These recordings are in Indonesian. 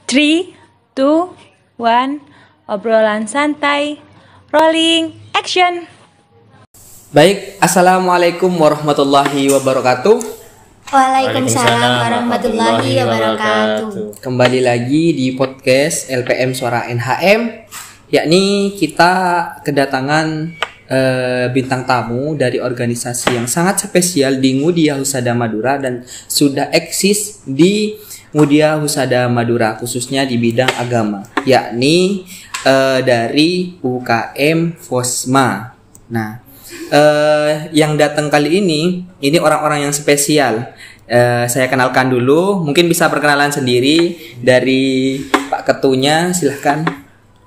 3, 2, 1, obrolan santai, rolling, action. Baik, Assalamualaikum warahmatullahi wabarakatuh. Waalaikumsalam warahmatullahi wabarakatuh. Kembali lagi di podcast LPM Suara NHM, yakni kita kedatangan bintang tamu dari organisasi yang sangat spesial di Mudia Husada Madura dan sudah eksis di Mudia Husada Madura khususnya di bidang agama, yakni dari UKM Fosma. Nah, yang datang kali ini orang-orang yang spesial. Saya kenalkan dulu, mungkin bisa perkenalan sendiri dari Pak Ketunya, silahkan.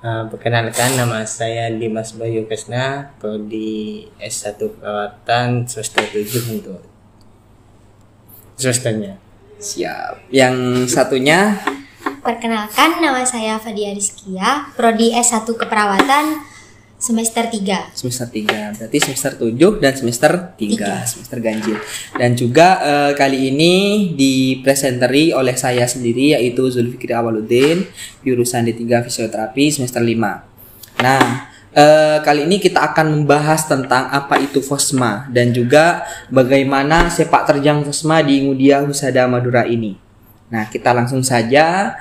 Perkenalkan, nama saya Dimas Bayu Kesna, prodi S1 Perawatan semester 7 untuk semesternya. Siap. Yang satunya, Perkenalkan, nama saya Fadia Rizkia, prodi S1 Keperawatan semester 3. semester 3, berarti semester 7 dan semester 3, semester ganjil. Dan juga kali ini dipresenteri oleh saya sendiri, yaitu Zulfikri Awaludin, jurusan D3 Fisioterapi semester 5. Nah, kali ini kita akan membahas tentang apa itu Fosma dan juga bagaimana sepak terjang Fosma di Mudia Husada Madura ini. Nah, kita langsung saja.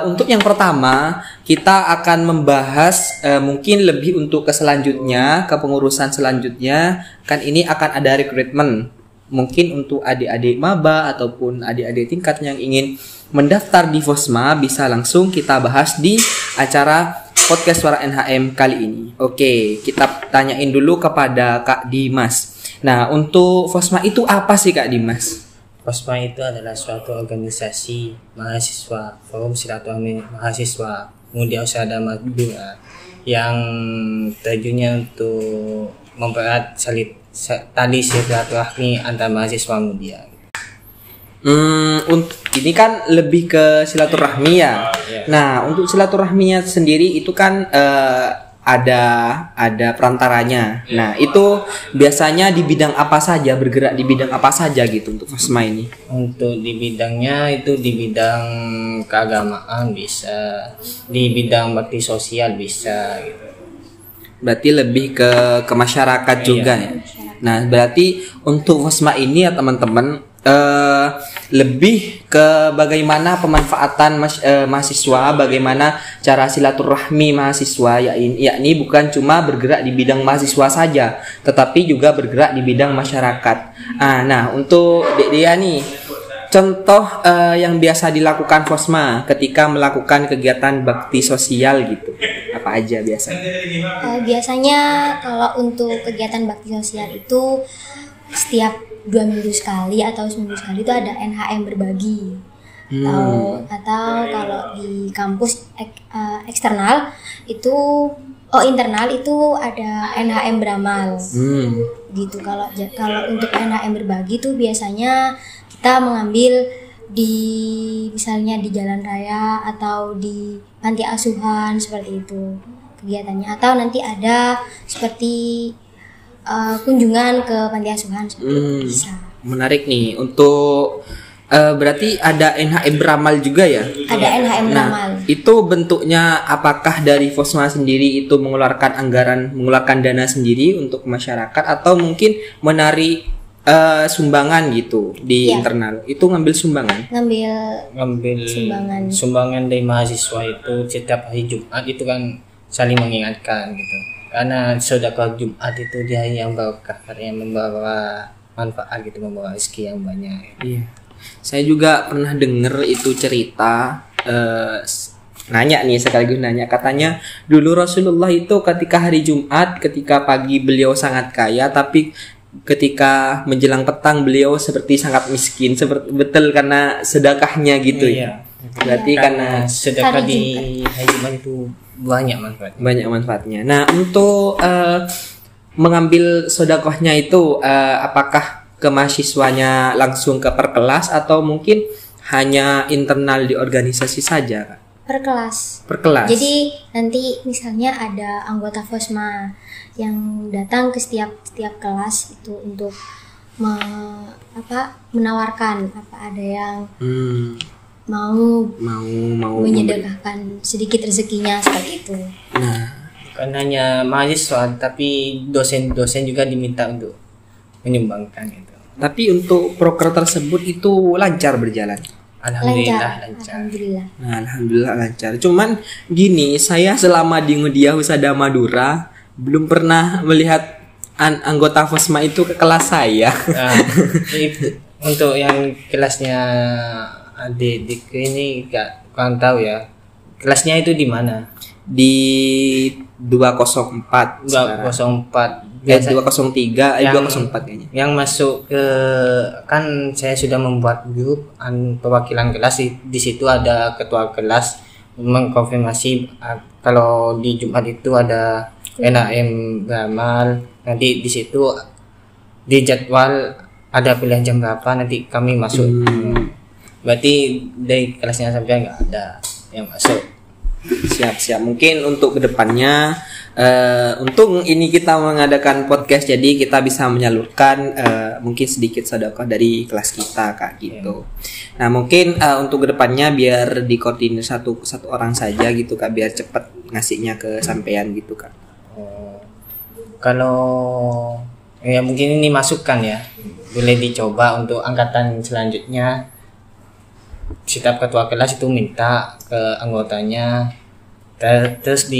Untuk yang pertama, kita akan membahas mungkin lebih untuk ke selanjutnya, ke pengurusan selanjutnya. Kan ini akan ada rekrutmen. Mungkin untuk adik-adik maba ataupun adik-adik tingkat yang ingin mendaftar di Fosma, bisa langsung kita bahas di acara podcast Suara NHM kali ini. Oke, kita tanyain dulu kepada Kak Dimas. Nah, untuk Fosma itu apa sih Kak Dimas? Fosma itu adalah suatu organisasi mahasiswa, forum silaturahmi mahasiswa Mudia Husada Madura yang tujuannya untuk mempererat tali silaturahmi antar mahasiswa Mudia. Ini kan lebih ke silaturahmi ya. Nah, untuk silaturahminya sendiri itu kan ada perantaranya. Nah, itu biasanya di bidang apa saja, bergerak di bidang apa saja gitu untuk Fosma ini? Untuk di bidangnya itu di bidang keagamaan bisa, di bidang bakti sosial bisa gitu. Berarti lebih ke masyarakat juga ya. Nah, berarti untuk Fosma ini ya teman-teman, lebih ke bagaimana pemanfaatan mahasiswa, bagaimana cara silaturahmi mahasiswa, yakni bukan cuma bergerak di bidang mahasiswa saja, tetapi juga bergerak di bidang masyarakat. Nah, untuk Dek Dea nih, contoh yang biasa dilakukan Fosma ketika melakukan kegiatan bakti sosial gitu, apa aja biasanya? Biasanya kalau untuk kegiatan bakti sosial itu setiap 2 minggu sekali atau seminggu sekali itu ada NHM berbagi. Atau kalau di kampus eksternal itu internal itu ada NHM beramal. Gitu. Kalau untuk NHM berbagi itu biasanya kita mengambil di misalnya di jalan raya atau di panti asuhan seperti itu kegiatannya, atau nanti ada seperti kunjungan ke panti asuhan bisa. Menarik nih. Untuk berarti ada NHM beramal juga ya? Ada NHM beramal. Itu bentuknya apakah dari Fosma sendiri itu mengeluarkan dana sendiri untuk masyarakat, atau mungkin menarik sumbangan gitu di internal? Itu ngambil sumbangan? Ngambil sumbangan dari mahasiswa itu setiap hari Jumat itu kan saling mengingatkan gitu. Karena sedekah Jumat itu di hari yang barokah, yang membawa manfaat gitu, membawa rezeki yang banyak. Iya. Saya juga pernah dengar itu cerita, nanya nih, sekaligus nanya, katanya dulu Rasulullah itu ketika hari Jumat, ketika pagi beliau sangat kaya, tapi ketika menjelang petang beliau seperti sangat miskin, betul karena sedekahnya gitu ya. Berarti karena sedekah di hari Jumat itu banyak manfaatnya. Nah, untuk mengambil sedekahnya itu apakah ke mahasiswanya langsung ke per kelas atau mungkin hanya internal di organisasi saja? Per kelas. Jadi nanti misalnya ada anggota Fosma yang datang ke setiap kelas itu untuk menawarkan apa ada yang mau menyedekahkan sedikit rezekinya seperti itu. Nah, bukan hanya mahasiswa tapi dosen-dosen juga diminta untuk menyumbangkan itu. tapi untuk proker tersebut itu lancar berjalan. Alhamdulillah lancar. Alhamdulillah. Nah, alhamdulillah lancar. Cuman gini, saya selama di Mudia Husada Madura belum pernah melihat anggota Fosma itu ke kelas saya. Nah, itu, untuk yang kelasnya adik ini kurang tahu ya. Kelasnya itu di mana? Di 204 sekarang. 204. 203, 204 kayaknya. Yang masuk ke, kan saya sudah membuat grup perwakilan kelas, di situ ada ketua kelas mengkonfirmasi kalau di Jumat itu ada NAM beramal, nanti di situ di jadwal ada pilihan jam berapa, nanti kami masuk. Berarti dari kelasnya sampai nggak ada yang masuk. Siap. Mungkin untuk kedepannya, untuk ini kita mengadakan podcast, jadi kita bisa menyalurkan mungkin sedikit sedekah dari kelas kita, Kak, gitu. Nah, mungkin untuk kedepannya biar dikoordinir satu orang saja gitu, Kak, biar cepat ngasihnya ke sampean gitu, Kak. Kalau ya mungkin ini masukan ya, boleh dicoba untuk angkatan selanjutnya. Setiap ketua kelas itu minta ke anggotanya, terus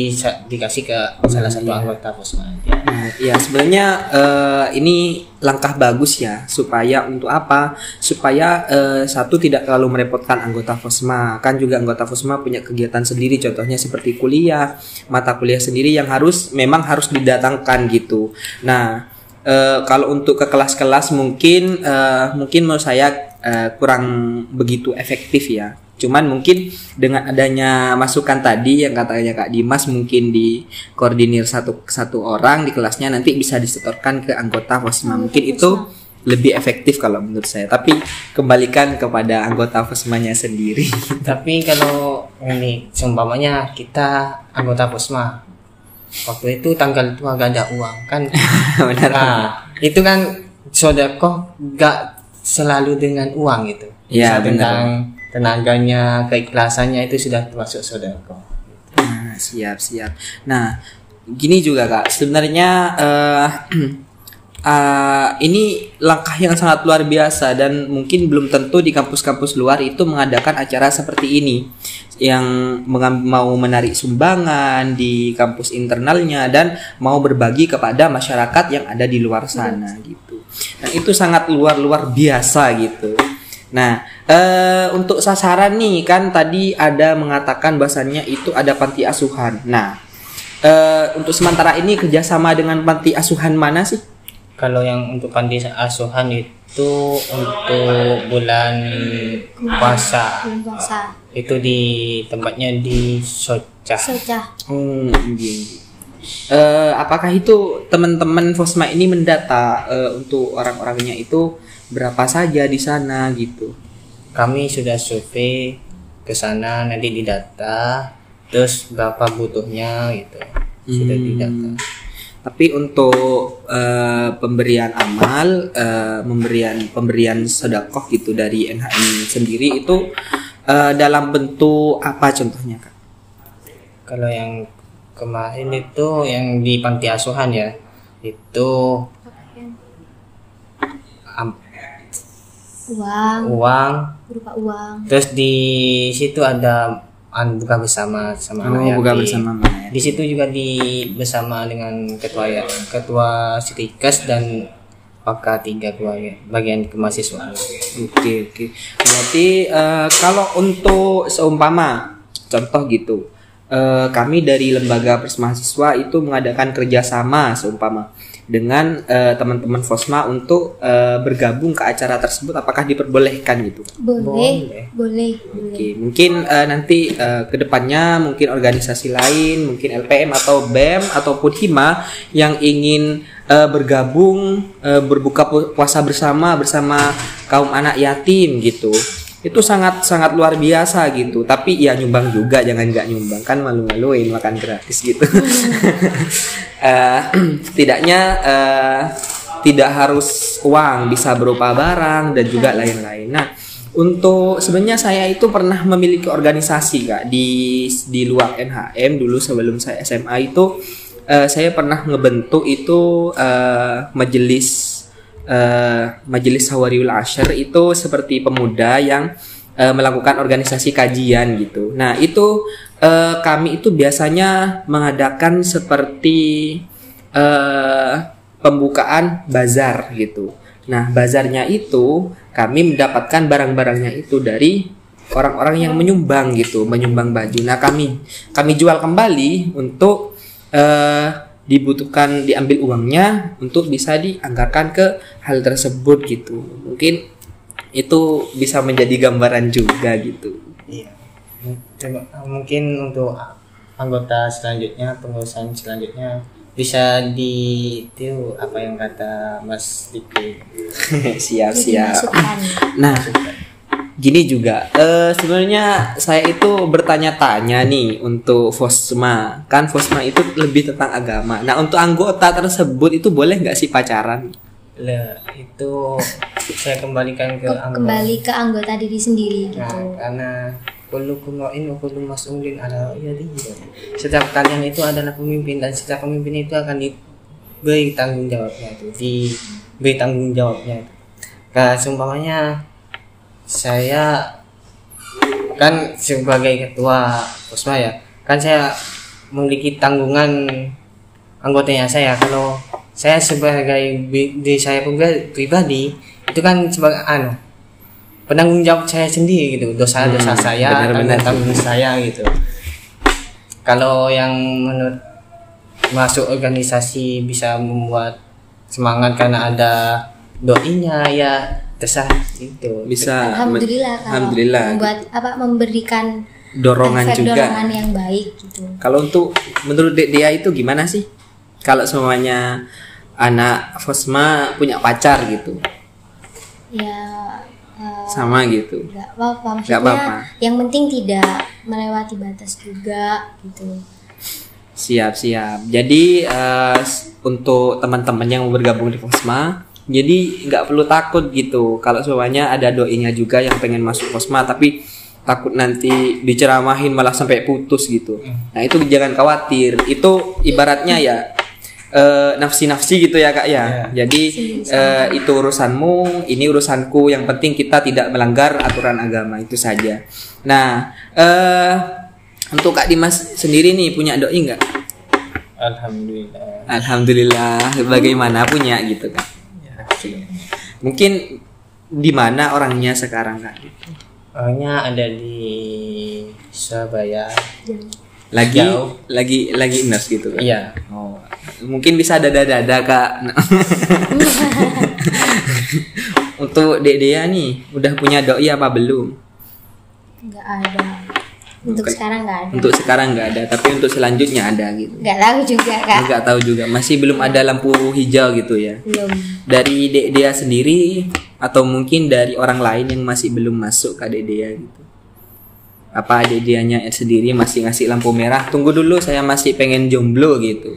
dikasih ke salah satu anggota Fosma. Nah, ya sebenarnya ini langkah bagus ya, supaya untuk apa? Supaya satu tidak terlalu merepotkan anggota Fosma. Kan juga anggota Fosma punya kegiatan sendiri, contohnya seperti kuliah, mata kuliah sendiri yang memang harus didatangkan gitu. Nah, kalau untuk ke kelas-kelas mungkin menurut saya kurang begitu efektif ya. Cuman mungkin dengan adanya masukan tadi yang katanya Kak Dimas, mungkin dikoordinir satu orang di kelasnya, nanti bisa disetorkan ke anggota Fosma. Mungkin itu lebih efektif kalau menurut saya. Tapi kembalikan kepada anggota Fosmanya sendiri. Tapi kalau ini seumpamanya kita anggota Fosma, waktu itu tanggal itu agak ada uang kan. Benar. Nah, itu kan sedekah gak selalu dengan uang gitu. Ya, tentang tenaganya, keikhlasannya itu sudah termasuk sedekah. Nah, siap. Nah, gini juga Kak, sebenarnya ini langkah yang sangat luar biasa, dan mungkin belum tentu di kampus-kampus luar itu mengadakan acara seperti ini, yang mau menarik sumbangan di kampus internalnya dan mau berbagi kepada masyarakat yang ada di luar sana gitu. Dan itu sangat luar biasa gitu. Nah, untuk sasaran nih kan tadi ada mengatakan bahwasannya itu ada panti asuhan. Nah, untuk sementara ini kerjasama dengan panti asuhan mana sih? Kalau yang untuk panti asuhan itu untuk bulan puasa. Itu di tempatnya di Socah. Apakah itu teman-teman Fosma ini mendata untuk orang-orangnya itu berapa saja di sana gitu? Kami sudah survei ke sana, nanti didata, terus berapa butuhnya gitu. Sudah didata. Tapi untuk pemberian amal, pemberian sedekah gitu dari NHM sendiri itu dalam bentuk apa contohnya, Kak? Kalau yang kemarin itu yang di panti asuhan ya, itu uang berupa uang. Terus di situ ada buka bersama anak yatim. Buka bersama anak. Di situ juga bersama dengan ketua Sitikes dan Pak 3 bagian kemahasiswaan. Oke. Berarti kalau untuk seumpama contoh gitu, kami dari lembaga Persmahasiswa itu mengadakan kerjasama seumpama dengan teman-teman Fosma untuk bergabung ke acara tersebut, apakah diperbolehkan gitu? Boleh. Oke, mungkin nanti kedepannya mungkin organisasi lain, mungkin LPM atau BEM ataupun HIMA yang ingin bergabung berbuka puasa bersama kaum anak yatim gitu. Itu sangat luar biasa gitu. Tapi ya nyumbang juga, jangan nggak nyumbang, kan malu-maluin makan gratis gitu. Setidaknya tidak harus uang, bisa berupa barang dan juga lain-lain. Nah, Untuk sebenarnya saya itu pernah memiliki organisasi Kak di luar NHM dulu sebelum saya SMA itu saya pernah ngebentuk itu majelis Hawariul Asyr itu seperti pemuda yang melakukan organisasi kajian gitu. Nah itu kami itu biasanya mengadakan seperti pembukaan bazar gitu. Nah bazarnya itu kami mendapatkan barang-barangnya itu dari orang-orang yang menyumbang gitu, menyumbang baju. Nah kami jual kembali untuk diambil uangnya untuk bisa dianggarkan ke hal tersebut gitu. Mungkin itu bisa menjadi gambaran juga gitu. Iya. Mungkin untuk anggota selanjutnya, pengurusan selanjutnya bisa itu apa yang kata Mas Diki. Siap. Dimasukkan. Nah, gini juga sebenarnya saya itu bertanya-tanya nih untuk Fosma. Kan Fosma itu lebih tentang agama. Nah, untuk anggota tersebut itu boleh nggak sih pacaran? Lah, itu saya kembalikan ke anggota. Kembali ke anggota diri sendiri gitu. Nah, karena kullukum ra'in wa kullukum mas'ulin ala ra'iyatihi. Setiap kalian itu adalah pemimpin dan setiap pemimpin itu akan diberi tanggung jawabnya itu, diberi tanggung jawabnya. Nah, seumpamanya saya kan sebagai ketua Posma ya, kan saya memiliki tanggungan anggotanya saya. Kalau saya sebagai diri saya pribadi itu kan sebagai penanggung jawab saya sendiri gitu, dosa-dosa saya, tanggung saya gitu. Kalau yang menurut masuk organisasi bisa membuat semangat karena ada doinya ya terserah itu. Bisa. Alhamdulillah. Membuat memberikan dorongan juga. Dorongan yang baik gitu. Kalau untuk menurut dia itu gimana sih? Kalau semuanya anak Fosma punya pacar gitu? Ya. Sama gitu. Gak apa-apa, maksudnya yang penting tidak melewati batas juga gitu. Siap. Jadi untuk teman-teman yang bergabung di Fosma, jadi nggak perlu takut gitu. Kalau semuanya ada doinya juga yang pengen masuk Fosma, tapi takut nanti diceramahin malah sampai putus gitu. Nah itu jangan khawatir. Itu ibaratnya ya nafsi-nafsi gitu ya Kak ya. Jadi itu urusanmu, ini urusanku. Yang penting kita tidak melanggar aturan agama, itu saja. Nah untuk Kak Dimas sendiri nih punya doi nggak? Alhamdulillah. Bagaimana punya gitu Kak? Mungkin di mana orangnya sekarang Kak? Orangnya ada di Surabaya. Lagi nurse gitu kan? Iya. Oh, mungkin bisa dada Kak. Untuk Dea nih, udah punya doi apa belum? Nggak ada. Untuk sekarang nggak ada. Untuk sekarang nggak ada, tapi untuk selanjutnya ada gitu. Nggak tahu juga Kak. Nggak tahu juga, masih belum ada lampu hijau gitu ya. Belum. Dari Dea sendiri atau mungkin dari orang lain yang masih belum masuk ke Dea gitu. Apa Deanya sendiri masih ngasih lampu merah? Tunggu dulu, saya masih pengen jomblo gitu.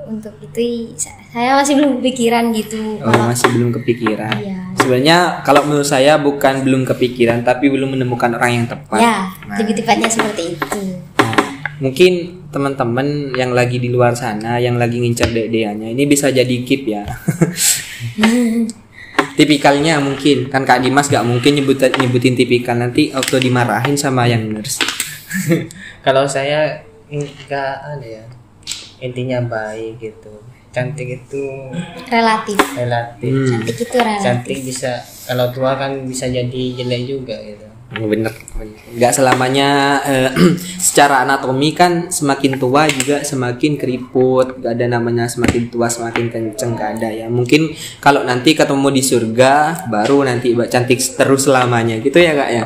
Untuk itu saya masih belum kepikiran gitu. Masih belum kepikiran. Iya. Sebenarnya kalau menurut saya bukan belum kepikiran, tapi belum menemukan orang yang tepat. Ya, lebih tepatnya seperti itu. Mungkin teman-teman yang lagi di luar sana, yang lagi ngincar Deanya, ini bisa jadi keep ya. Tipikalnya mungkin kan Kak Dimas gak mungkin nyebutin tipikal, nanti waktu dimarahin sama yang nurse. Kalau saya enggak ada ya, intinya baik gitu. Cantik itu relatif. Cantik itu relatif. Cantik bisa, kalau tua kan bisa jadi jelek juga gitu. Bener. Nggak selamanya secara anatomi kan semakin tua juga semakin keriput. Gak ada namanya semakin tua semakin kenceng, gak ada ya. Mungkin kalau nanti ketemu di surga baru nanti cantik terus selamanya gitu ya Kak ya.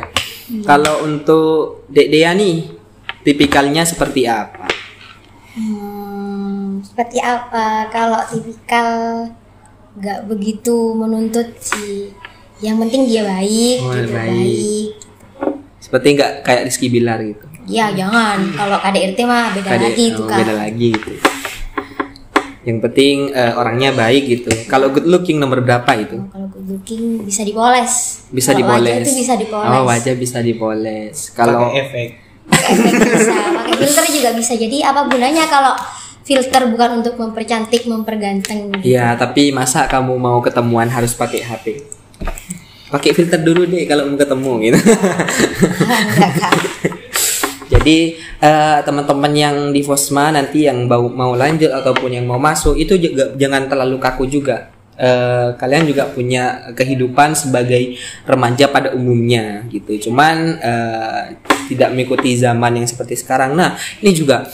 Kalau untuk Dea nih tipikalnya seperti apa? Seperti apa? Kalau tipikal nggak begitu menuntut sih. Yang penting dia baik, baik. Seperti nggak kayak Rizky Bilar gitu. Ya jangan. Kalau KDRT mah beda lagi itu Kak. Beda lagi gitu. Yang penting orangnya baik gitu. Kalau good looking nomor berapa itu? Kalau good looking bisa dipoles. Bisa Kalau dipoles. wajah itu bisa dipoles. Oh, wajah bisa dipoles. Kalau Pakai efek. Pakai efek bisa, pakai filter juga bisa. Jadi apa gunanya kalau filter bukan untuk mempercantik, memperganteng gitu. iya, tapi masa kamu mau ketemuan harus pakai HP? Pakai filter dulu deh kalau mau ketemu gitu. Enggak, Kak. Jadi teman-teman yang di Fosma nanti yang mau lanjut ataupun yang mau masuk itu juga jangan terlalu kaku juga. Kalian juga punya kehidupan sebagai remaja pada umumnya gitu. Cuman tidak mengikuti zaman yang seperti sekarang. Nah, ini juga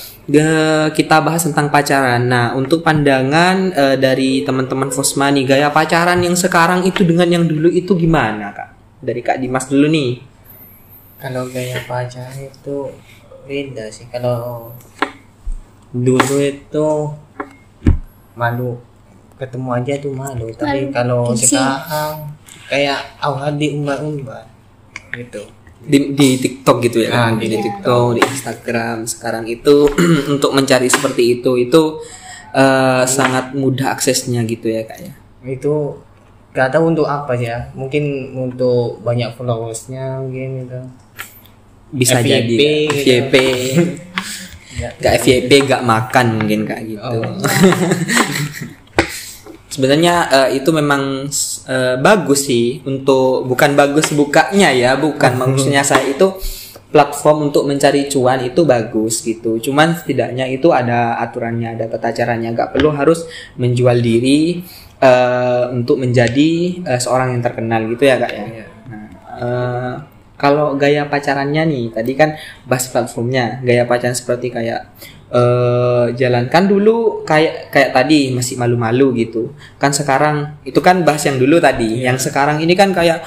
kita bahas tentang pacaran. Nah, untuk pandangan dari teman-teman Fosma nih, gaya pacaran yang sekarang itu dengan yang dulu itu gimana, Kak? Dari Kak Dimas dulu nih. Kalau gaya pacaran itu beda sih. Kalau dulu itu malu, ketemu aja tuh malu. Tapi kalau gengsi. sekarang kayak awal diumbar-umbar gitu. Di TikTok gitu ya, Nah, di di TikTok, di Instagram sekarang itu untuk mencari seperti itu sangat mudah aksesnya gitu ya, Kak ya. Itu gak tahu untuk apa sih ya. Mungkin untuk banyak followersnya mungkin gitu. Bisa FYP jadi gitu. FYP. Gak FYP gak makan mungkin Kak gitu. Oh. Sebenarnya itu memang bagus sih untuk, bukan bagus bukanya ya, bukan maksudnya saya itu platform untuk mencari cuan itu bagus gitu. Cuman setidaknya itu ada aturannya, ada tata caranya. Gak perlu harus menjual diri untuk menjadi seorang yang terkenal gitu ya Kak ya. Nah, kalau gaya pacarannya nih, tadi kan bahas platformnya, gaya pacaran seperti kayak jalankan dulu kayak tadi masih malu-malu gitu kan. Sekarang itu kan bahas yang dulu tadi, yang sekarang ini kan kayak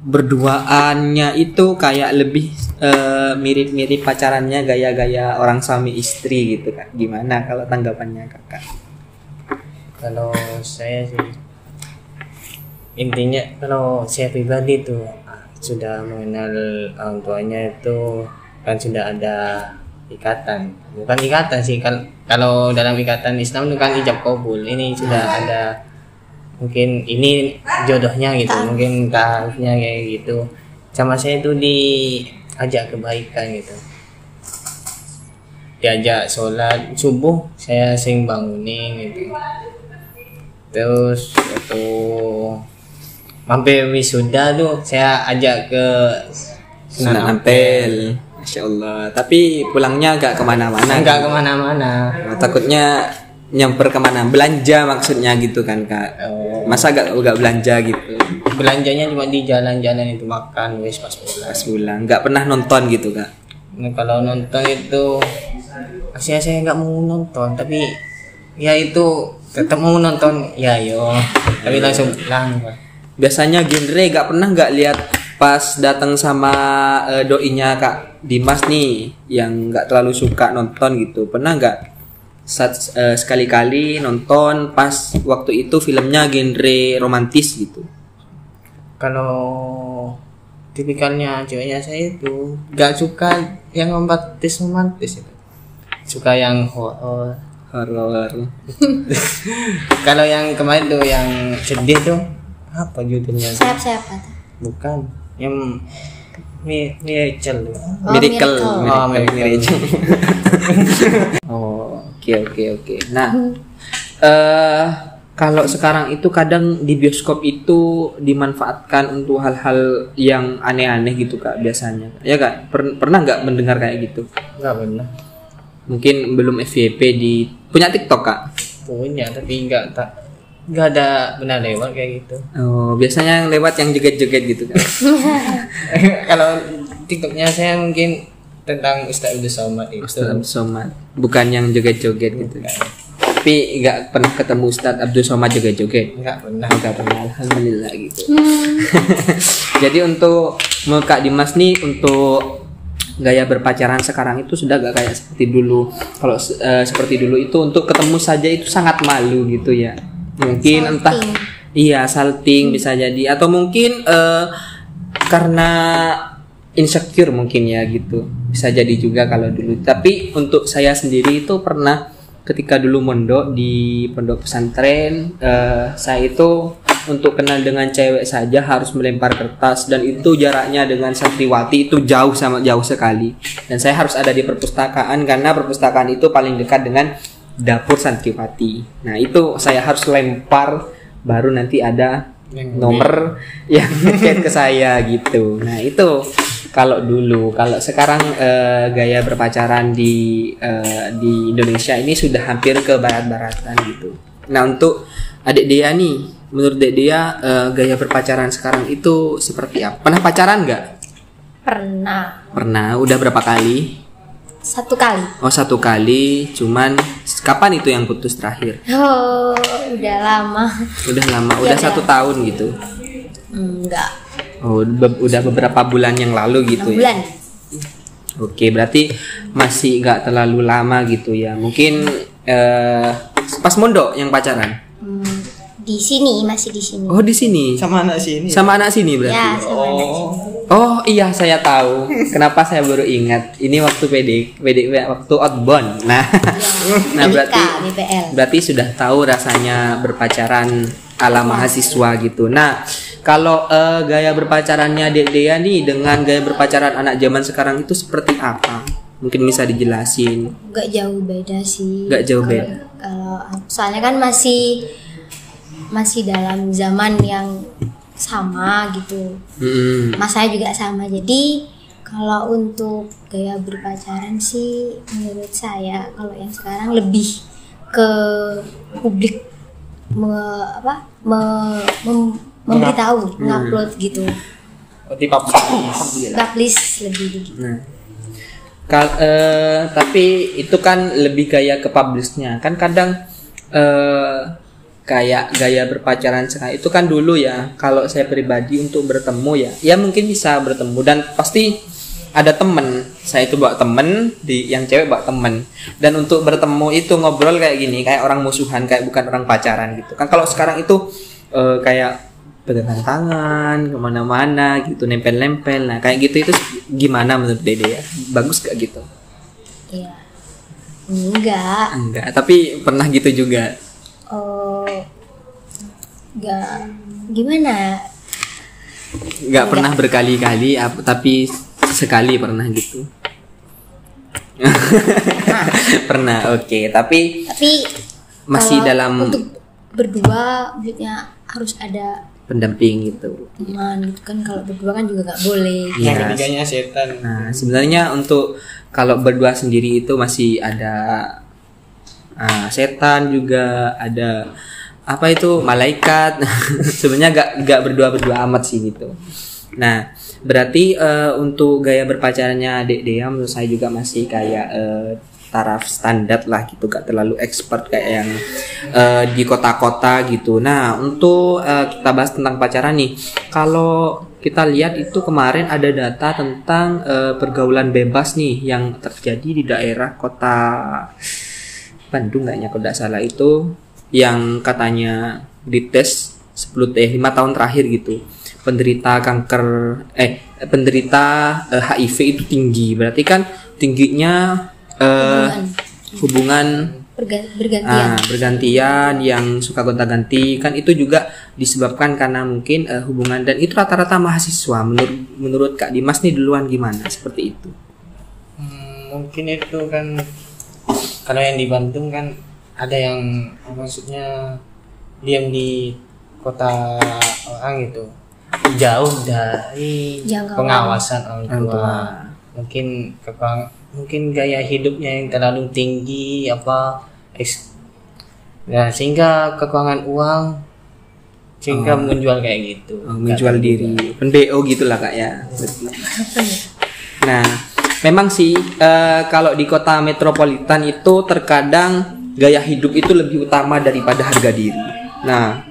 berduaannya itu kayak lebih mirip-mirip pacarannya gaya-gaya orang suami istri gitu Kak. Gimana kalau tanggapannya Kakak? Kalau saya sih intinya, kalau saya pribadi tuh sudah mengenal orang tuanya itu kan sudah ada ikatan, bukan ikatan sih, kalau dalam ikatan Islam itu kan ijab kabul. Ini sudah ada, mungkin ini jodohnya gitu, mungkin taarufnya kayak gitu. Sama saya itu diajak kebaikan gitu, diajak sholat subuh, saya sering bangunin gitu. Terus waktu mampir wisuda tuh saya ajak ke Sunan Ampel. Masya Allah. Tapi pulangnya agak kemana-mana. Enggak kemana-mana. Takutnya nyamper kemana? Belanja maksudnya gitu kan Kak. Masa gak belanja gitu? Belanjanya cuma di jalan-jalan itu, makan wis pas pulang. Pas pulang. Gak pernah nonton gitu Kak? Nah, kalau nonton itu saya nggak mau nonton, tapi ya itu tetap mau nonton ya yo. Tapi langsung pulang. Biasanya genre gak pernah gak lihat pas datang sama doinya Kak Dimas nih yang gak terlalu suka nonton gitu, pernah gak sekali-kali nonton pas waktu itu filmnya genre romantis gitu? Kalau tipikalnya ceweknya saya itu gak suka yang romantis itu, suka yang horor. Kalau yang kemarin tuh yang sedih tuh apa judulnya? Siapa? Bukan, yang Miracle. Miracle. Oh, Miracle. Oh, oke. Nah, kalau sekarang itu kadang di bioskop itu dimanfaatkan untuk hal-hal yang aneh-aneh gitu Kak biasanya. Ya Kak, pernah nggak mendengar kayak gitu? Nggak pernah. Mungkin belum FYP di punya TikTok Kak? Punya, tapi nggak ada benar lewat kayak gitu. Oh, biasanya yang lewat yang joget-joget gitu kan. Kalau TikToknya saya mungkin tentang Ustaz Abdul Somad itu. Ustaz Abdul Somad, bukan yang joget-joget gitu. Tapi nggak pernah ketemu Ustaz Abdul Somad joget-joget. Nggak pernah. Nggak pernah, alhamdulillah gitu. Jadi untuk Kak Dimas nih, untuk gaya berpacaran sekarang itu sudah gak kayak seperti dulu. Kalau seperti dulu itu untuk ketemu saja itu sangat malu gitu ya. Mungkin salting. Entah iya salting bisa jadi, atau mungkin karena insecure mungkin ya gitu, bisa jadi juga kalau dulu. Tapi untuk saya sendiri itu pernah ketika dulu mondok di pondok pesantren, saya itu untuk kenal dengan cewek saja harus melempar kertas, dan itu jaraknya dengan santriwati itu jauh sekali. Dan saya harus ada di perpustakaan karena perpustakaan itu paling dekat dengan dapur santriwati. Nah, itu saya harus lempar baru nanti ada nomor yang ngechat ke saya gitu. Nah, itu kalau dulu. Kalau sekarang gaya berpacaran di Indonesia ini sudah hampir ke barat-baratan gitu. Nah, untuk adik Dea nih, menurut Dek Dea gaya berpacaran sekarang itu seperti apa? Pernah pacaran nggak? Pernah. Udah berapa kali? 1 kali. Oh, 1 kali. Cuman kapan itu yang putus terakhir? Oh, udah lama. Udah 1 tahun gitu. Enggak. Oh, udah beberapa bulan yang lalu gitu 6 ya. bulan. Oke, berarti masih nggak terlalu lama gitu ya. Mungkin pas mondok yang pacaran. Di sini, masih di sini. Oh, di sini. Sama anak sini. Sama anak sini berarti. Ya, sama anak sini. Oh iya, saya tahu. Kenapa saya baru ingat? Ini waktu PD waktu outbound. Nah, nah BPL. berarti sudah tahu rasanya berpacaran ala mahasiswa gitu. Nah, kalau gaya berpacarannya Dek Dea nih dengan gaya berpacaran anak zaman sekarang itu seperti apa? Mungkin bisa dijelasin. Gak jauh beda sih. Gak jauh beda. Kalau soalnya kan masih dalam zaman yang sama gitu. Masanya juga sama. Jadi kalau untuk gaya berpacaran sih menurut saya kalau yang sekarang lebih ke publik memberitahu, mengupload gitu. Publish lebih gitu. Nah, tapi itu kan lebih gaya ke publishnya. Kan kadang kayak gaya berpacaran sekarang itu kan dulu ya, kalau saya pribadi untuk bertemu ya mungkin bisa bertemu dan pasti ada temen, saya itu bawa temen, yang cewek bawa temen, dan untuk bertemu itu ngobrol kayak gini, kayak orang musuhan, kayak bukan orang pacaran gitu kan. Kalau sekarang itu kayak pegangan tangan kemana-mana gitu, nempel-nempel. Nah kayak gitu itu gimana menurut Dede ya, bagus gak gitu? Iya, enggak, tapi pernah gitu juga. Enggak, gimana? Enggak pernah berkali-kali, tapi sekali pernah gitu. Pernah, oke. Tapi masih dalam untuk berdua, maksudnya harus ada pendamping gitu. Teman gitu kan, kalau berdua kan juga nggak boleh. Yang ketiganya setan. Nah sebenarnya untuk kalau berdua sendiri itu masih ada setan juga, ada apa itu malaikat. Sebenarnya gak berdua amat sih gitu. Nah berarti untuk gaya berpacarannya Dek Dea menurut saya juga masih kayak taraf standar lah gitu, gak terlalu expert kayak yang di kota-kota gitu. Nah untuk kita bahas tentang pacaran nih, kalau kita lihat itu kemarin ada data tentang pergaulan bebas nih yang terjadi di daerah kota Bandung kayaknya kalau tidak salah, itu yang katanya dites 5 tahun terakhir gitu penderita kanker penderita HIV itu tinggi. Berarti kan tingginya hubungan bergantian yang suka gonta-ganti kan, itu juga disebabkan karena mungkin hubungan, dan itu rata-rata mahasiswa. Menurut Kak Dimas nih duluan gimana seperti itu? Mungkin itu kan kalau yang di Bandung kan ada yang maksudnya diam di kota orang gitu, jauh dari pengawasan orang tua. Mungkin gaya hidupnya yang terlalu tinggi sehingga kekurangan uang sehingga menjual kayak gitu, menjual diri, BO gitulah Kak ya. Nah memang sih kalau di kota metropolitan itu terkadang gaya hidup itu lebih utama daripada harga diri. Nah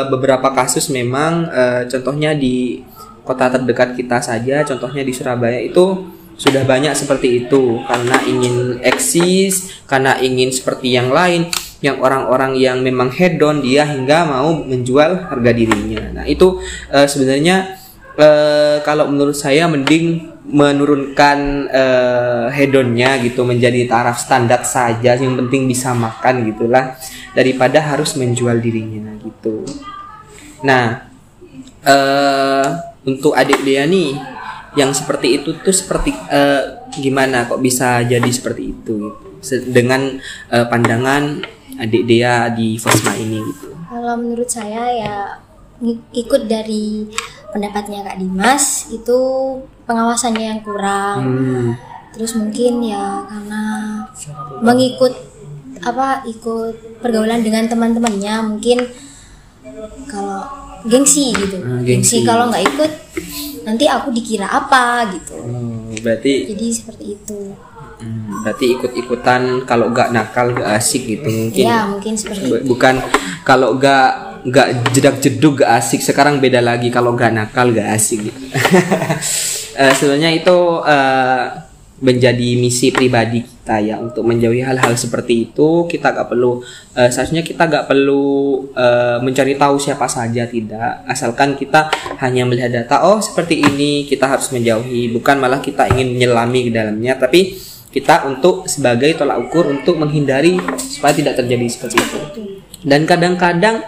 beberapa kasus memang contohnya di kota terdekat kita saja, contohnya di Surabaya itu sudah banyak seperti itu, karena ingin eksis, karena ingin seperti yang lain, yang orang-orang yang memang hedon dia hingga mau menjual harga dirinya. Nah itu sebenarnya kalau menurut saya mending menurunkan hedonnya gitu menjadi taraf standar saja, yang penting bisa makan gitulah, daripada harus menjual dirinya gitu. Nah, untuk adik dia nih yang seperti itu tuh seperti gimana kok bisa jadi seperti itu gitu. Dengan pandangan adik dia di Fosma ini gitu. Kalau menurut saya ya ikut dari pendapatnya Kak Dimas, itu pengawasannya yang kurang. Terus mungkin ya karena ikut pergaulan dengan teman-temannya, mungkin kalau gengsi gitu. Gengsi kalau nggak ikut nanti aku dikira apa gitu. Berarti jadi seperti itu. Berarti ikut-ikutan kalau nggak nakal nggak asik gitu mungkin. Ya mungkin seperti itu. Bukan kalau nggak jedak-jeduk gak asik. Sekarang beda lagi, kalau nggak nakal gak asik gitu. Sebenarnya itu menjadi misi pribadi kita ya, untuk menjauhi hal-hal seperti itu. Kita gak perlu seharusnya kita gak perlu mencari tahu siapa saja, tidak, asalkan kita hanya melihat data, oh seperti ini, kita harus menjauhi. Bukan malah kita ingin menyelami ke dalamnya, tapi kita untuk sebagai tolak ukur untuk menghindari supaya tidak terjadi seperti itu. Dan kadang-kadang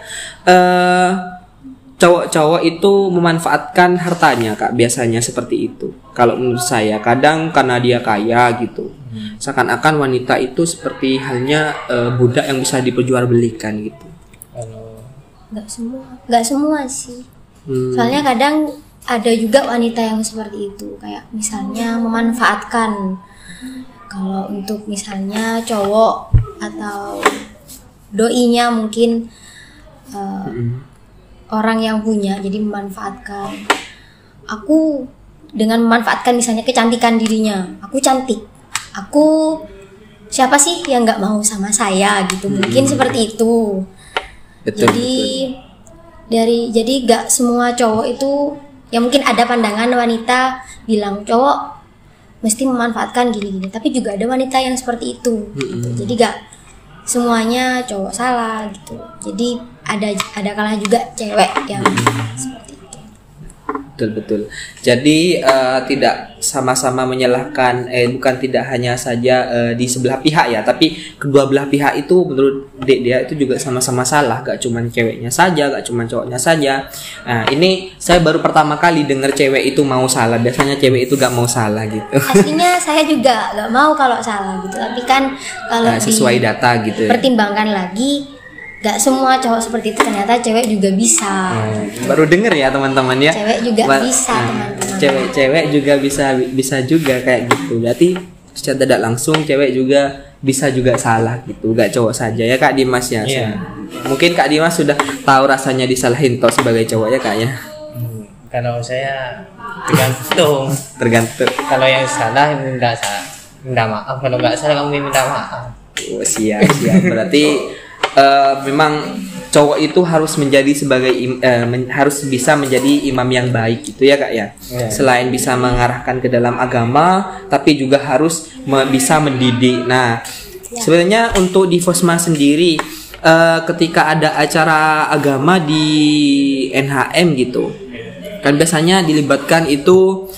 cowok-cowok itu memanfaatkan hartanya Kak, biasanya seperti itu. Kalau menurut saya, kadang karena dia kaya gitu, seakan-akan wanita itu seperti halnya budak yang bisa diperjualbelikan gitu. Nggak semua sih. Soalnya kadang ada juga wanita yang seperti itu, kayak misalnya memanfaatkan. Kalau untuk misalnya cowok atau doinya mungkin orang yang punya, jadi memanfaatkan. Aku dengan memanfaatkan misalnya kecantikan dirinya, aku cantik, aku siapa sih yang nggak mau sama saya gitu, mungkin seperti itu. Betul, jadi nggak semua cowok itu, ya mungkin ada pandangan wanita bilang cowok mesti memanfaatkan gini-gini, tapi juga ada wanita yang seperti itu gitu. Jadi nggak semuanya cowok salah gitu. Jadi ada kalanya juga cewek yang seperti itu. Betul. Jadi tidak sama-sama menyalahkan, bukan tidak hanya saja di sebelah pihak ya, tapi kedua belah pihak itu menurut dia itu juga sama-sama salah. Gak cuma ceweknya saja, gak cuma cowoknya saja. Nah, ini saya baru pertama kali dengar cewek itu mau salah. Biasanya cewek itu gak mau salah gitu. Aslinya saya juga gak mau kalau salah gitu, tapi kan kalau sesuai data gitu. Pertimbangkan lagi, gak semua cowok seperti itu, ternyata cewek juga bisa. Baru denger ya teman-teman ya. Cewek juga bisa teman-teman. Cewek juga bisa juga kayak gitu. Berarti secara tidak langsung cewek juga bisa juga salah gitu. Gak cowok saja ya Kak Dimas ya. Mungkin Kak Dimas sudah tahu rasanya disalahin toh sebagai cowok ya Kak ya. Kalau saya tergantung. Kalau yang salah minta maaf. Kalau nggak salah kamu minta maaf. Oh, siap. Berarti memang cowok itu harus menjadi harus bisa menjadi imam yang baik gitu ya Kak ya. Selain bisa mengarahkan ke dalam agama, tapi juga harus bisa mendidik. Nah, sebenarnya untuk di Fosma sendiri, ketika ada acara agama di NHM gitu, kan biasanya dilibatkan itu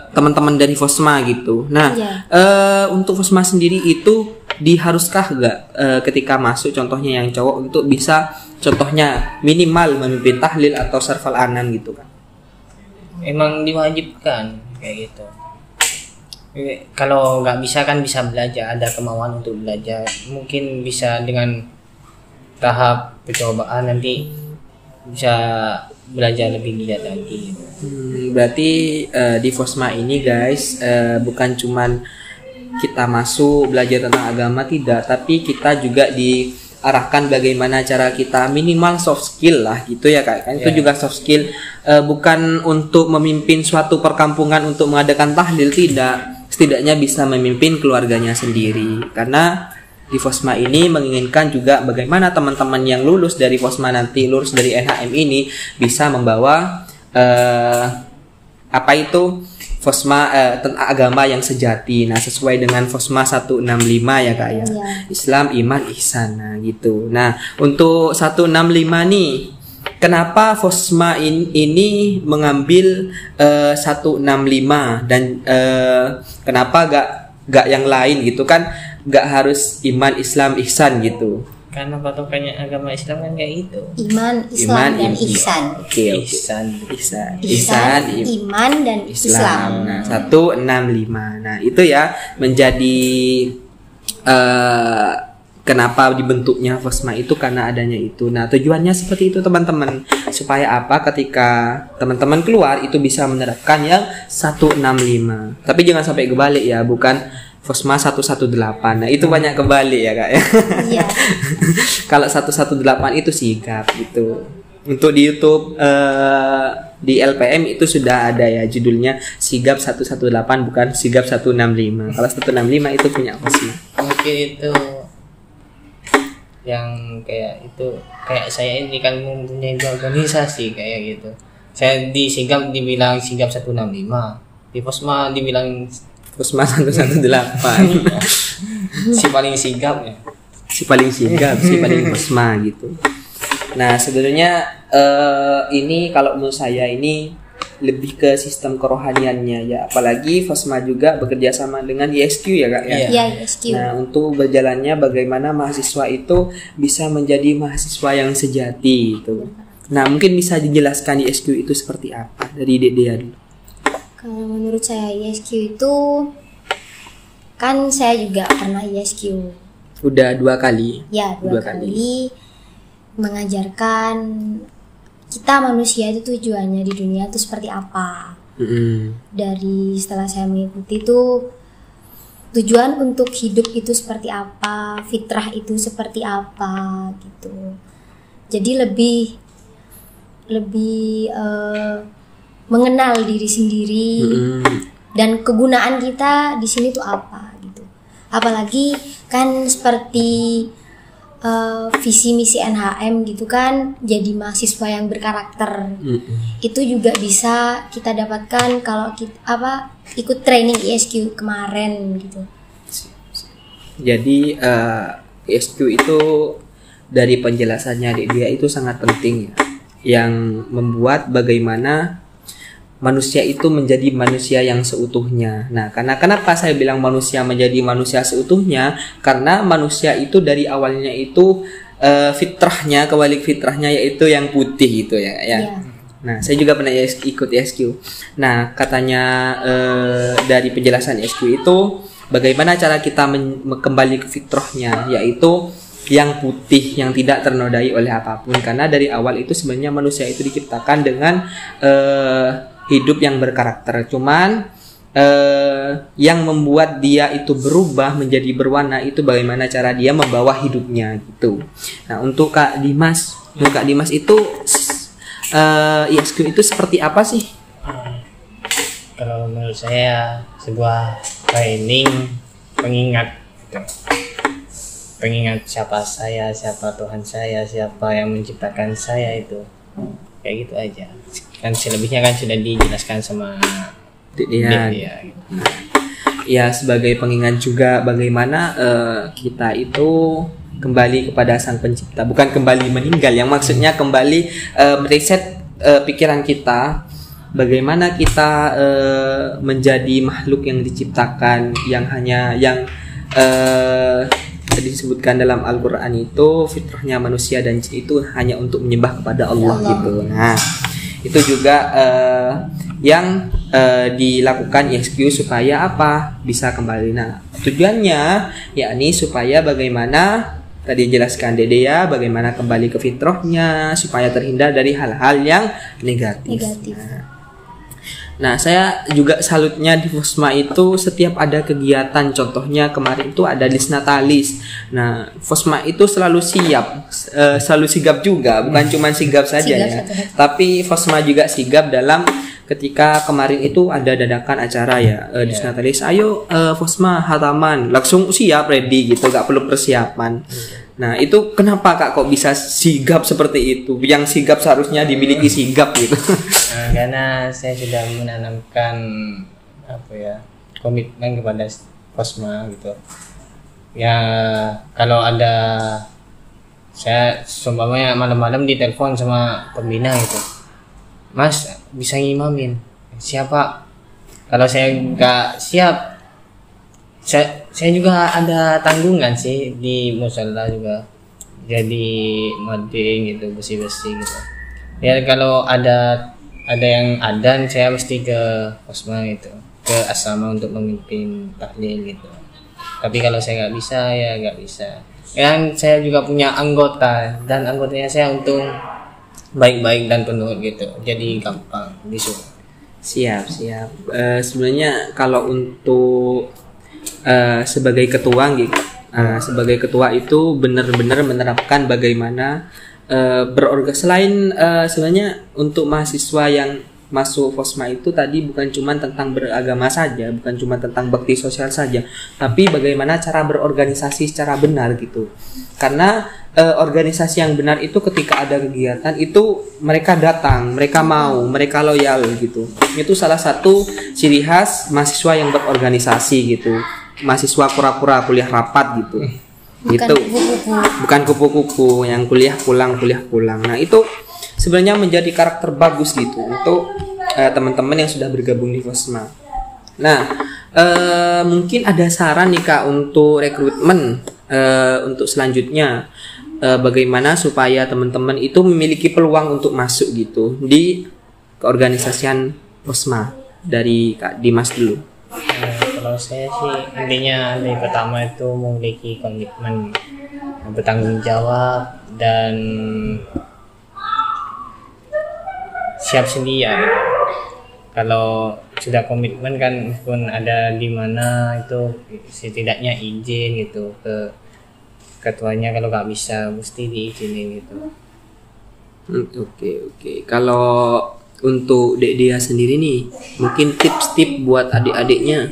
teman-teman dari Fosma gitu. Nah, untuk Fosma sendiri itu diharuskah nggak ketika masuk contohnya yang cowok untuk bisa contohnya minimal memimpin tahlil atau syarfal anan gitu kan? Emang diwajibkan kayak gitu. Kalau nggak bisa kan bisa belajar, ada kemauan untuk belajar, mungkin bisa dengan tahap percobaan nanti bisa belajar lebih giat lagi. Berarti di Fosma ini guys, bukan cuman kita masuk belajar tentang agama, tidak, tapi kita juga diarahkan bagaimana cara kita minimal soft skill lah gitu ya Kak. Kan itu juga soft skill, bukan untuk memimpin suatu perkampungan untuk mengadakan tahlil, tidak, setidaknya bisa memimpin keluarganya sendiri. Karena di Fosma ini menginginkan juga bagaimana teman-teman yang lulus dari Fosma nanti, lulus dari NHM ini bisa membawa Fosma tentang agama yang sejati. Nah, sesuai dengan Fosma 165 ya Kak ya. Islam, iman, ihsan. Nah, gitu. Nah, untuk 165 nih, kenapa Fosma ini mengambil 165 dan kenapa gak yang lain gitu kan? Gak harus iman, Islam, ihsan gitu. karena patokannya agama Islam kan kayak gitu. Iman, Islam, dan ihsan. Oke. Ihsan, iman, dan Islam. Nah, 165. Nah, itu ya menjadi kenapa dibentuknya Fosma itu karena adanya itu. Nah, tujuannya seperti itu teman-teman. Supaya apa? Ketika teman-teman keluar itu bisa menerapkan yang 165. Tapi jangan sampai kebalik ya, bukan Fosma 118. Nah, itu banyak kebalik ya, Kak ya. Iya. Kalau 118 itu sigap gitu. Untuk di YouTube di LPM itu sudah ada ya judulnya Sigap 118 bukan Sigap 165. Kalau 165 itu punya Fosma. Mungkin itu yang kayak itu, kayak saya ini kan mempunyai organisasi kayak gitu. Saya di Sigap dibilang Sigap 165, di Fosma dibilang Fosma 118. Si paling sigap ya. Si paling sigap, si paling Fosma gitu. Nah, sebenarnya ini kalau menurut saya ini lebih ke sistem kerohaniannya ya, apalagi Fosma juga bekerja sama dengan ISQ ya, Kak ya. Iya, ISQ. Nah, untuk berjalannya bagaimana mahasiswa itu bisa menjadi mahasiswa yang sejati itu. Nah, mungkin bisa dijelaskan ISQ itu seperti apa dari Dek Dea dulu. Kalau menurut saya ISQ itu, kan saya juga pernah ISQ. Udah 2 kali. Ya, dua kali mengajarkan kita manusia itu tujuannya di dunia itu seperti apa. Dari setelah saya mengikuti itu, tujuan untuk hidup itu seperti apa, fitrah itu seperti apa gitu. Jadi lebih mengenal diri sendiri dan kegunaan kita di sini tuh apa gitu. Apalagi kan seperti visi misi NHM gitu kan, jadi mahasiswa yang berkarakter. Itu juga bisa kita dapatkan kalau kita ikut training ISQ kemarin gitu. Jadi ISQ itu dari penjelasannya dia itu sangat penting ya, yang membuat bagaimana manusia itu menjadi manusia yang seutuhnya. Nah, karena kenapa saya bilang manusia menjadi manusia seutuhnya? Karena manusia itu dari awalnya itu fitrahnya, kebalik fitrahnya yaitu yang putih gitu ya. Iya. Nah, saya juga pernah ikut ISQ. Nah, katanya dari penjelasan ISQ itu bagaimana cara kita kembali ke fitrahnya, yaitu yang putih, yang tidak ternodai oleh apapun. Karena dari awal itu sebenarnya manusia itu diciptakan dengan hidup yang berkarakter. Cuman yang membuat dia itu berubah menjadi berwarna itu bagaimana cara dia membawa hidupnya gitu. Nah, untuk Kak Dimas itu ISQ itu seperti apa sih? Kalau menurut saya sebuah training pengingat gitu. Pengingat siapa saya, siapa Tuhan saya, siapa yang menciptakan saya itu. Kayak gitu aja. Kan selebihnya kan sudah dijelaskan sama Dian. Ya, gitu. Ya, sebagai pengingat juga bagaimana kita itu kembali kepada Sang Pencipta, bukan kembali meninggal, yang maksudnya kembali mereset pikiran kita, bagaimana kita menjadi makhluk yang diciptakan yang disebutkan dalam Al-Quran itu fitrahnya manusia dan jin itu hanya untuk menyembah kepada Allah gitu. Nah, itu juga yang dilakukan ISQ supaya apa? Bisa kembali. Nah, tujuannya yakni supaya bagaimana tadi jelaskan Dede ya, bagaimana kembali ke fitrahnya supaya terhindar dari hal-hal yang negatif. Nah, saya juga salutnya di Fosma itu setiap ada kegiatan, contohnya kemarin itu ada Disnatalis. Nah, Fosma itu selalu siap, selalu sigap juga, bukan cuma sigap saja ya. Tapi Fosma juga sigap dalam ketika kemarin itu ada dadakan acara ya, Disnatalis. Ayo Fosma hataman, langsung siap ready gitu, gak perlu persiapan. Nah, itu kenapa Kak kok bisa sigap seperti itu? Yang sigap seharusnya dimiliki sigap gitu. Nah, karena saya sudah menanamkan komitmen kepada Fosma gitu. Ya, kalau ada saya seumpamanya malam-malam ditelepon sama pembina gitu. Mas, bisa ngimamin. Siapa? Kalau saya nggak siap, saya juga ada tanggungan sih di musola juga. jadi modding gitu, bersih-bersih gitu. Ya kalau ada yang adan, saya mesti ke Posma gitu, ke asrama untuk memimpin tahlil gitu. Tapi kalau saya nggak bisa ya nggak bisa. Yang saya juga punya anggota, dan anggotanya saya untung baik-baik dan penurut gitu, jadi gampang disuruh. Siap. Sebenarnya kalau untuk sebagai ketua gitu, sebagai ketua itu benar-benar menerapkan bagaimana selain sebenarnya untuk mahasiswa yang masuk Posma itu tadi bukan cuma tentang beragama saja, bukan cuma tentang bakti sosial saja, tapi bagaimana cara berorganisasi secara benar gitu. Karena organisasi yang benar itu ketika ada kegiatan itu mereka datang, mereka mau, mereka loyal gitu. Itu salah satu ciri khas mahasiswa yang berorganisasi gitu. Mahasiswa pura-pura kuliah rapat gitu. Bukan kupu-kupu yang kuliah pulang. Nah, itu sebenarnya menjadi karakter bagus gitu untuk teman-teman yang sudah bergabung di Posma. Nah, mungkin ada saran nih Kak untuk rekrutmen untuk selanjutnya, bagaimana supaya teman-teman itu memiliki peluang untuk masuk gitu di keorganisasian Posma. Dari Kak Dimas dulu. Kalau saya sih intinya dari pertama itu memiliki komitmen, bertanggung jawab, dan siap sedia. Kalau sudah komitmen kan pun ada di mana itu setidaknya izin gitu ke ketuanya, kalau nggak bisa mesti diizinin gitu. Oke. Kalau untuk Dek Dia sendiri nih, mungkin tips-tips buat adik-adiknya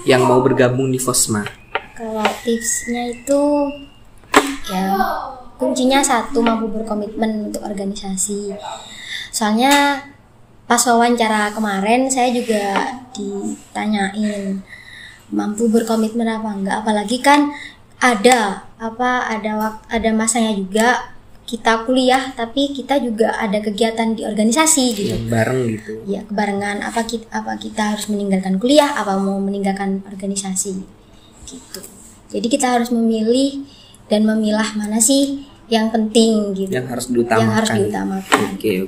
yang mau bergabung di Posma. Kalau tipsnya itu ya kuncinya satu, mampu berkomitmen untuk organisasi. Soalnya pas wawancara kemarin saya juga ditanyain mampu berkomitmen apa enggak, apalagi kan ada masanya juga kita kuliah tapi kita juga ada kegiatan di organisasi gitu. Bareng gitu. Ya, kebarengan apa kita harus meninggalkan kuliah, apa mau meninggalkan organisasi gitu. Jadi kita harus memilih dan memilah mana sih yang penting gitu. Yang harus diutamakan. Oke.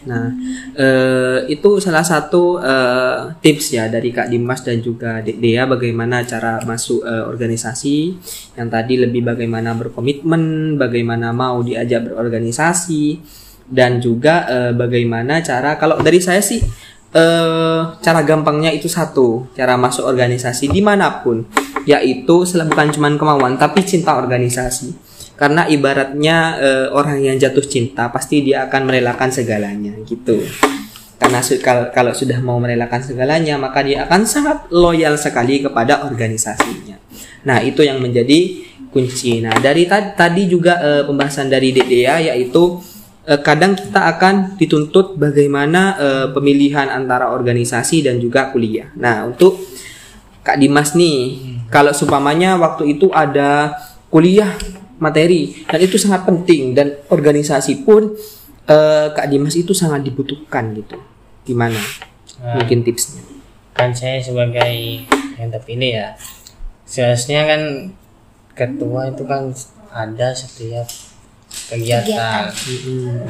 Nah, itu salah satu tips ya dari Kak Dimas dan juga Dek Dea bagaimana cara masuk organisasi. Yang tadi lebih bagaimana berkomitmen, bagaimana mau diajak berorganisasi, dan juga bagaimana cara, kalau dari saya sih cara gampangnya itu satu, cara masuk organisasi dimanapun, yaitu bukan cuma kemauan tapi cinta organisasi. Karena ibaratnya orang yang jatuh cinta pasti dia akan merelakan segalanya gitu. Karena kalau sudah mau merelakan segalanya, maka dia akan sangat loyal sekali kepada organisasinya. Nah, itu yang menjadi kunci. Nah, dari tadi juga pembahasan dari Dek Dea, yaitu kadang kita akan dituntut bagaimana pemilihan antara organisasi dan juga kuliah. Nah, untuk Kak Dimas nih, kalau seumpamanya waktu itu ada kuliah materi dan itu sangat penting, dan organisasi pun Kak Dimas itu sangat dibutuhkan gitu. Gimana? Mungkin tipsnya. Kan saya sebagai yang terpilih ya, seharusnya kan ketua itu kan ada setiap kegiatan.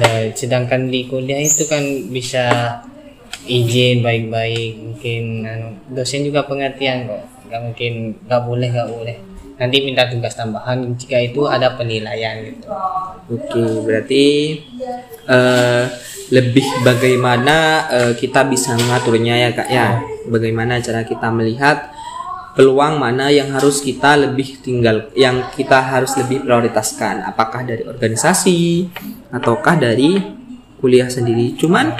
Dan sedangkan di kuliah itu kan bisa izin baik-baik, mungkin dosen juga pengertian kok. Nggak boleh. Nanti minta tugas tambahan jika itu ada penilaian gitu. Oke, berarti lebih bagaimana kita bisa mengaturnya ya Kak ya. Bagaimana cara kita melihat peluang mana yang harus kita yang kita harus lebih prioritaskan, apakah dari organisasi ataukah dari kuliah sendiri. Cuman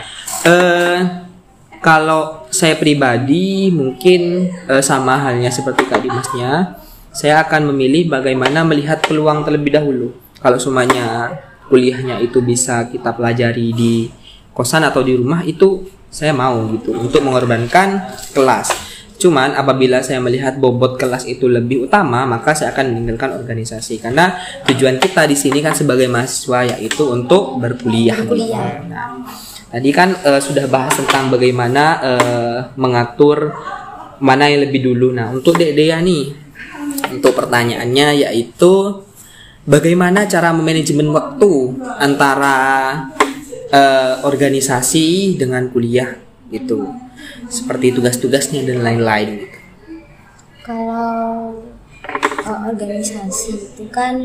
kalau saya pribadi mungkin sama halnya seperti Kak Dimasnya, saya akan memilih bagaimana melihat peluang terlebih dahulu. Kalau semuanya kuliahnya itu bisa kita pelajari di kosan atau di rumah, itu saya mau gitu untuk mengorbankan kelas. Cuman apabila saya melihat bobot kelas itu lebih utama, maka saya akan meninggalkan organisasi. Karena tujuan kita di sini kan sebagai mahasiswa yaitu untuk berkuliah. Nah, tadi kan sudah bahas tentang bagaimana mengatur mana yang lebih dulu. Nah, untuk Dek Dea nih, untuk pertanyaannya yaitu bagaimana cara memanajemen waktu antara organisasi dengan kuliah gitu, seperti tugas-tugasnya dan lain-lain gitu. Kalau organisasi itu kan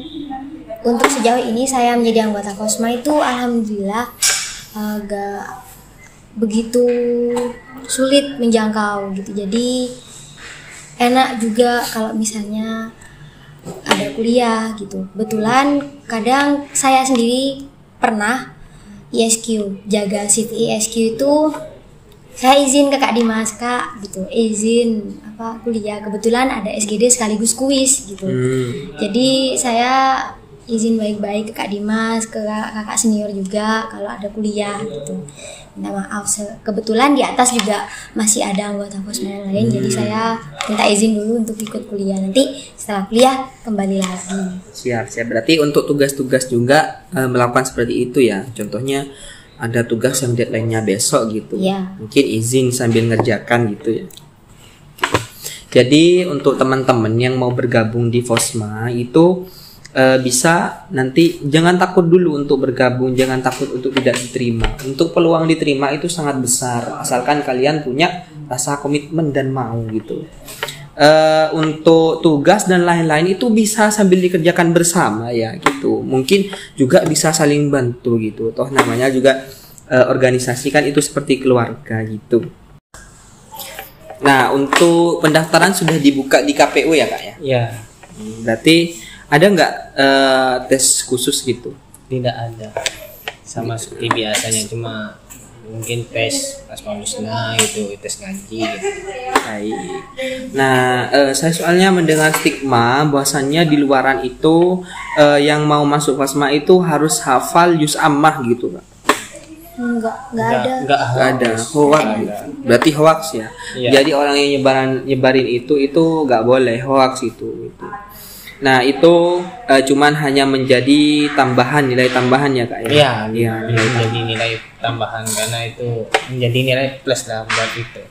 untuk sejauh ini saya menjadi anggota Kosma itu alhamdulillah agak begitu sulit menjangkau gitu. Jadi enak juga kalau misalnya ada kuliah gitu. Kebetulan kadang saya sendiri pernah ISQ, jaga shift ISQ itu saya izin ke Kak Dimas, Kak gitu, izin kuliah, kebetulan ada SGD sekaligus kuis gitu. Jadi saya izin baik-baik ke Kak Dimas, ke kakak senior juga kalau ada kuliah gitu. Minta maaf, kebetulan di atas juga masih ada anggota Kosma yang lain, jadi saya minta izin dulu untuk ikut kuliah, nanti setelah kuliah kembali lagi. Siap. Berarti untuk tugas-tugas juga melakukan seperti itu ya. Contohnya ada tugas yang deadline-nya besok gitu. Ya. Mungkin izin sambil ngerjakan gitu ya. Jadi untuk teman-teman yang mau bergabung di Fosma itu bisa nanti jangan takut dulu untuk bergabung, jangan takut untuk tidak diterima. Untuk peluang diterima itu sangat besar asalkan kalian punya rasa komitmen dan mau gitu. Untuk tugas dan lain-lain itu bisa sambil dikerjakan bersama ya gitu. Mungkin juga bisa saling bantu gitu. Toh namanya juga organisasi kan itu seperti keluarga gitu. Nah, untuk pendaftaran sudah dibuka di KPU ya Kak ya? Ya. Berarti ada nggak tes khusus gitu? Tidak ada. Sama seperti biasanya, cuma mungkin tes asma husna itu, tes ngaji gitu. Baik. Nah, saya soalnya mendengar stigma bahwasannya di luaran itu yang mau masuk Fosma itu harus hafal juz ammah gitu Kak. Enggak ada. Hoax. Berarti hoax ya. Iya. Jadi orang yang nyebarin itu nggak boleh, hoax itu. Nah, itu cuman hanya menjadi tambahan, nilai tambahan ya Kak ya? Iya, menjadi nilai tambahan karena itu menjadi nilai plus lah buat itu.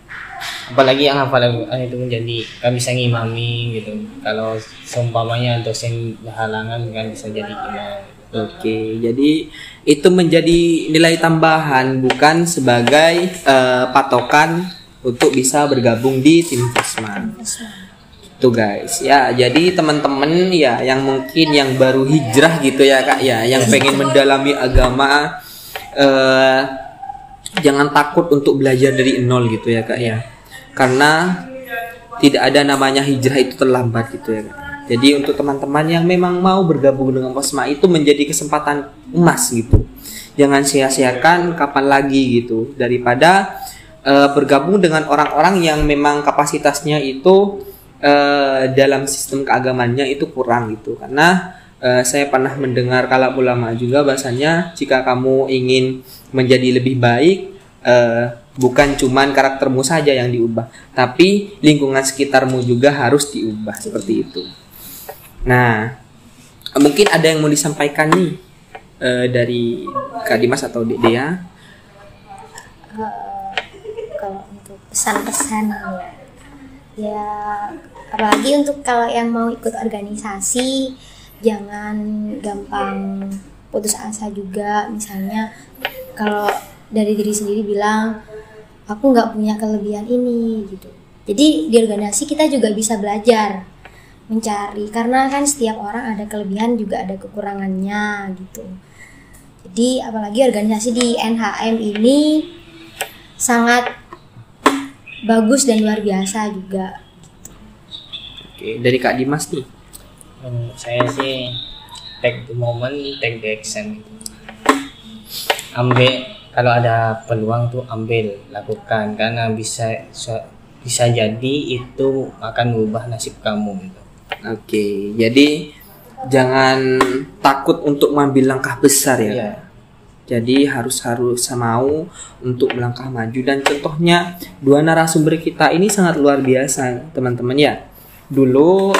Apalagi yang hafal itu menjadi kan bisa ngimami gitu. Kalau seumpamanya dosen berhalangan kan bisa jadi imam. Oke, jadi itu menjadi nilai tambahan bukan sebagai patokan untuk bisa bergabung di tim Fosma. Tuh guys ya, jadi teman-teman ya yang mungkin yang baru hijrah gitu ya Kak ya, yang pengen mendalami agama, jangan takut untuk belajar dari nol gitu ya Kak ya, karena tidak ada namanya hijrah itu terlambat gitu ya Kak. Jadi untuk teman-teman yang memang mau bergabung dengan Fosma itu menjadi kesempatan emas gitu, jangan sia-siakan kapan lagi gitu, daripada bergabung dengan orang-orang yang memang kapasitasnya itu dalam sistem keagamannya itu kurang gitu. Karena saya pernah mendengar kalam ulama juga bahasanya jika kamu ingin menjadi lebih baik, bukan cuman karaktermu saja yang diubah, tapi lingkungan sekitarmu juga harus diubah seperti itu. Nah, mungkin ada yang mau disampaikan nih dari Kak Dimas atau Dea? Kalau untuk pesan-pesan ya apalagi untuk kalau yang mau ikut organisasi, jangan gampang putus asa juga. Misalnya kalau dari diri sendiri bilang aku nggak punya kelebihan ini gitu, jadi di organisasi kita juga bisa belajar mencari, karena kan setiap orang ada kelebihan juga ada kekurangannya gitu. Jadi apalagi organisasi di NHM ini sangat bagus dan luar biasa juga. Oke, dari Kak Dimas nih. Saya sih take the moment, take the action. Ambil, kalau ada peluang tuh ambil, lakukan, karena bisa jadi itu akan mengubah nasib kamu gitu. Oke, jadi jangan takut untuk mengambil langkah besar ya. Iya. Jadi harus mau untuk melangkah maju, dan contohnya dua narasumber kita ini sangat luar biasa teman-teman ya. Dulu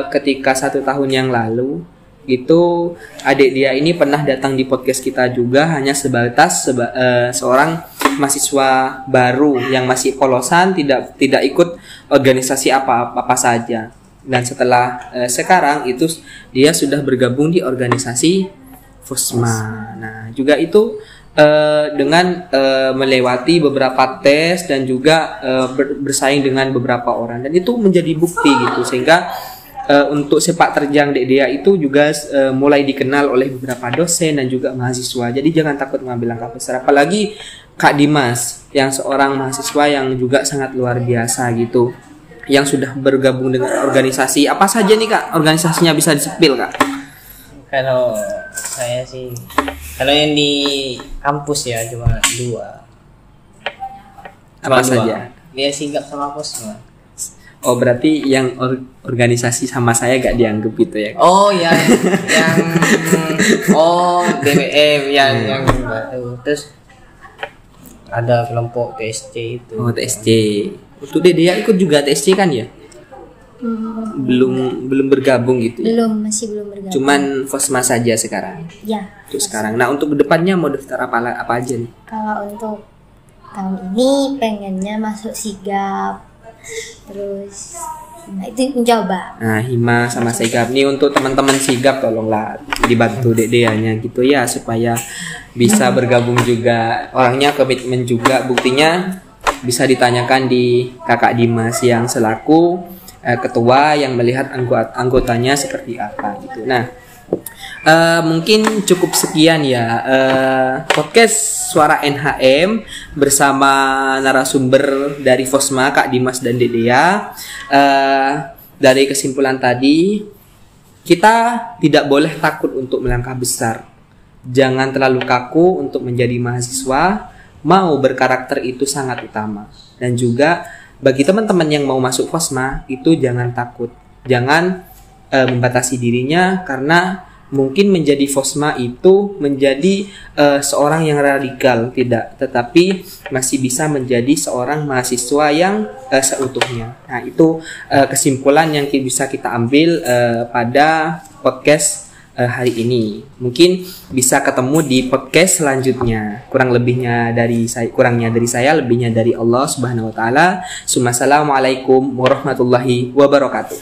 ketika 1 tahun yang lalu itu adik dia ini pernah datang di podcast kita juga, hanya sebatas seorang mahasiswa baru yang masih polosan, tidak ikut organisasi apa saja. dan setelah sekarang itu dia sudah bergabung di organisasi Fosma. Nah, juga itu dengan melewati beberapa tes dan juga bersaing dengan beberapa orang, dan itu menjadi bukti gitu, sehingga untuk sepak terjang Dek Dea itu juga mulai dikenal oleh beberapa dosen dan juga mahasiswa. Jadi jangan takut mengambil langkah besar, apalagi Kak Dimas yang seorang mahasiswa yang juga sangat luar biasa gitu, yang sudah bergabung dengan organisasi apa saja nih Kak? Organisasinya bisa disepil Kak? Kalau saya sih, kalau yang di kampus ya cuma 2. Apa saja? Dia Sigap sama Fosma. Oh, berarti yang organisasi sama saya gak dianggap gitu ya? Oh, yang DWM yang baru. Terus ada kelompok TSC itu. Oh, TSC. Untuk Dek Dea ikut juga TSC kan ya? Belum bergabung gitu ya? Masih belum bergabung. Cuman Fosma saja sekarang. Ya. Untuk sekarang. Nah, untuk kedepannya mau daftar apa aja nih? Kalau untuk tahun ini pengennya masuk Sigap, terus itu mencoba. Nah, Hima sama Sigap nih, untuk teman-teman Sigap tolonglah dibantu Dek Deanya gitu ya, supaya bisa bergabung juga. Orangnya komitmen juga, buktinya bisa ditanyakan di Kakak Dimas yang selaku ketua yang melihat anggotanya seperti apa gitu. Nah, mungkin cukup sekian ya podcast Suara NHM bersama narasumber dari Fosma Kak Dimas dan Dek Dea. Dari kesimpulan tadi, kita tidak boleh takut untuk melangkah besar. Jangan terlalu kaku untuk menjadi mahasiswa. Mau berkarakter itu sangat utama. Dan juga bagi teman-teman yang mau masuk Fosma itu jangan takut. Jangan membatasi dirinya, karena mungkin menjadi Fosma itu menjadi seorang yang radikal, tidak, tetapi masih bisa menjadi seorang mahasiswa yang seutuhnya. Nah, itu kesimpulan yang bisa kita ambil pada podcast hari ini. Mungkin bisa ketemu di podcast selanjutnya. Kurangnya dari saya, lebihnya dari Allah Subhanahu wa taala. Assalamualaikum warahmatullahi wabarakatuh.